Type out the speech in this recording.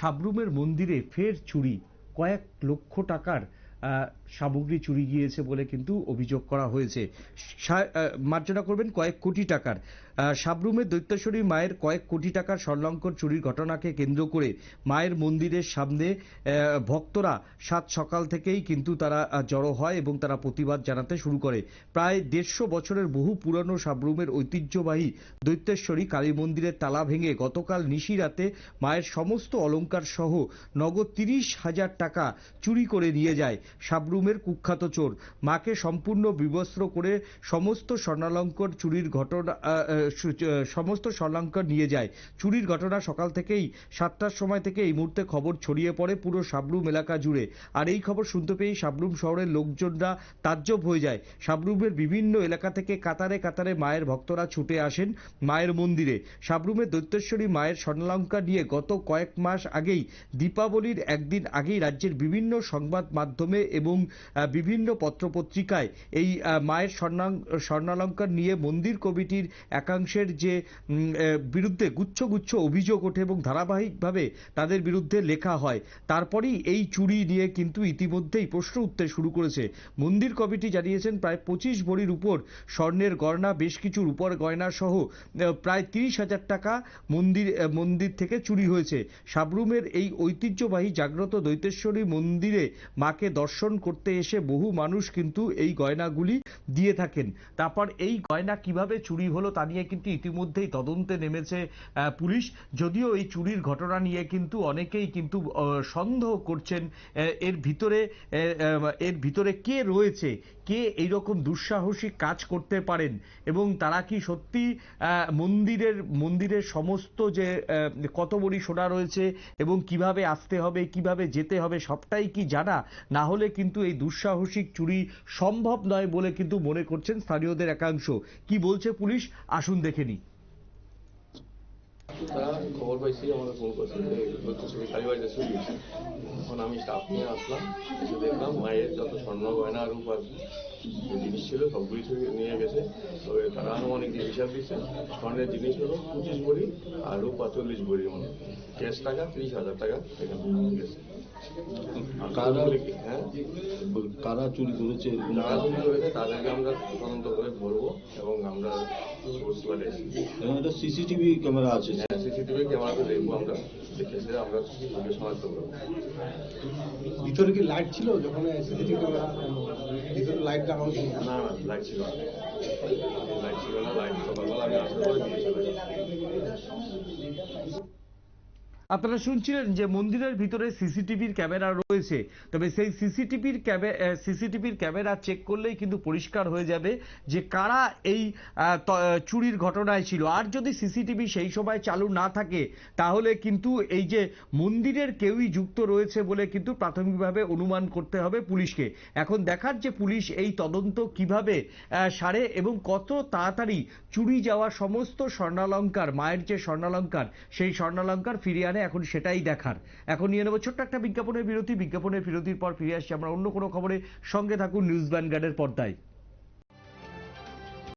সাবরুমের মন্দিরে ফের চুরি, কয়েক লক্ষ টাকার সামগ্রী চুরি গিয়েছে বলে কিন্তু অভিযোগ করা হয়েছে। মার্জনা করবেন কয়েক কোটি টাকার। সাবরুমের দৈত্যেশ্বরী মায়ের কয়েক কোটি টাকার স্বর্ণালঙ্কার চুরির ঘটনাকে কেন্দ্র করে মায়ের মন্দিরের সামনে ভক্তরা সাত সকাল থেকেই কিন্তু তারা জড়ো হয় এবং তারা প্রতিবাদ জানাতে শুরু করে। প্রায় 150 বছরের বহু পুরানো সাবরুমের ঐতিহ্যবাহী দৈত্যেশ্বরী কালী মন্দিরের তালা ভেঙে গতকাল নিশিরাতে মায়ের সমস্ত অলঙ্কার সহ নগদ 30,000 টাকা চুরি করে নিয়ে যায় সাবরুমের কুখ্যাত চোর। মাকে সম্পূর্ণ বিবস্ত্র করে সমস্ত স্বর্ণালঙ্কার চুরির ঘটনা সমস্ত স্বর্ণালঙ্কার নিয়ে যায়। চুরির ঘটনা সকাল থেকেই 7টার সময় থেকে এই মুহূর্তে খবর ছড়িয়ে পড়ে পুরো সাবরুম এলাকা জুড়ে। আর এই খবর শুনতে পেয়েই সাবরুম শহরের লোকজনরা তাজ্জব হয়ে যায়। সাবরুমের বিভিন্ন এলাকা থেকে কাতারে কাতারে মায়ের ভক্তরা ছুটে আসেন মায়ের মন্দিরে। সাবরুমের দৈত্যেশ্বরী মায়ের স্বর্ণালঙ্কার নিয়ে গত কয়েক মাস আগেই দীপাবলির একদিন আগেই রাজ্যের বিভিন্ন সংবাদ মাধ্যমে এবং বিভিন্ন পত্রপত্রিকায় এই মায়ের স্বর্ণালঙ্কার নিয়ে মন্দির কমিটির একাংশের যে বিরুদ্ধে গুচ্ছ গুচ্ছ অভিযোগ ওঠে এবং ধারাবাহিকভাবে তাদের বিরুদ্ধে লেখা হয়। তারপরেই এই চুরি নিয়ে কিন্তু ইতিমধ্যেই প্রশ্ন উঠতে শুরু করেছে। মন্দির কমিটি জানিয়েছেন প্রায় 25 ভরির উপর স্বর্ণের গয়না, বেশ কিছু রূপোর গয়না সহ প্রায় 30,000 টাকা মন্দির থেকে চুরি হয়েছে। সাবরুমের এই ঐতিহ্যবাহী জাগ্রত দৈত্যেশ্বরী মন্দিরে মাকে দর্শন করতে এসে বহু মানুষ কিন্তু এই গয়নাগুলি দিয়ে থাকেন। তারপর এই গয়না কিভাবে চুরি হলো তা নিয়ে কিন্তু ইতিমধ্যেই তদন্তে নেমেছে পুলিশ। যদিও এই চুরির ঘটনা নিয়ে কিন্তু অনেকেই কিন্তু সন্দেহ করছেন এর ভিতরে কে রয়েছে, কে এইরকম দুঃসাহসিক কাজ করতে পারেন এবং তারা কি সত্যি মন্দিরের সমস্ত যে কত ভরি সোনা রয়েছে এবং কিভাবে আসতে হবে, কিভাবে যেতে হবে সবটাই কি জানা, না হলে কিন্তু এই দুঃসাহসিক চুরি সম্ভব নয় বলে কিন্তু মনে করছেন স্থানীয়দের একাংশ। কি বলছে পুলিশ, আসুন দেখে নিই। তারা খবর পাইছি, আমাকে ফোন করছে যে দৈত্যেশ্বরী কালীবাড়িতে চুরি হয়েছে। তখন আমি স্টাফ নিয়ে আসলাম, এসে দেখলাম মায়ের যত স্বর্ণ গয়না রূপার জিনিস ছিল সবগুলি নিয়ে গেছে। তবে তারা আনুমানিক হিসাব দিচ্ছে স্বর্ণের জিনিস হলো 25 ভরি আর রূপা 40 ভরি, মানে ক্যাশ টাকা 30,000 টাকা এখানে গেছে। কারা চুরি করেছে, যারা চুরি করেছে তাদেরকে আমরা তদন্ত করে ধরবো এবং আমরা সিসিটিভি ক্যামেরা আছে। হ্যাঁ, সিসিটিভি ক্যামেরাতে দেখবো, আমরা দেখে আমরা শনাক্ত করবো। ভিতরে কি লাইট ছিল যখন সিসিটিভি ক্যামেরা ভিতরে লাইট লাগানো ছিল? না, লাইট ছিল না, লাইট সকালবেলা আমি আসার পরে দিয়েছিলাম। আপনারা শুনছিলেন যে মন্দিরের ভিতরে সিসিটিভির ক্যামেরা রয়েছে, তবে সেই সিসিটিভির ক্যামেরা চেক করলেই কিন্তু পরিষ্কার হয়ে যাবে যে কারা এই চুরির ঘটনায় ছিল। আর যদি সিসিটিভি সেই সময় চালু না থাকে তাহলে কিন্তু এই যে মন্দিরের কেউই যুক্ত রয়েছে বলে কিন্তু প্রাথমিকভাবে অনুমান করতে হবে পুলিশকে। এখন দেখার যে পুলিশ এই তদন্ত কিভাবে সারে এবং কত তাড়াতাড়ি চুরি যাওয়া সমস্ত স্বর্ণালঙ্কার, মায়ের যে স্বর্ণালঙ্কার, সেই স্বর্ণালঙ্কার ফিরিয়ে আনে, এখন সেটাই দেখার। এখন নিয়ে নেব ছোট্ট একটা বিজ্ঞাপনের বিরতির পর ফিরে আসছি আমরা অন্য কোনো খবরে। সঙ্গে থাকুন নিউজ ভ্যানগার্ডের পর্দায়।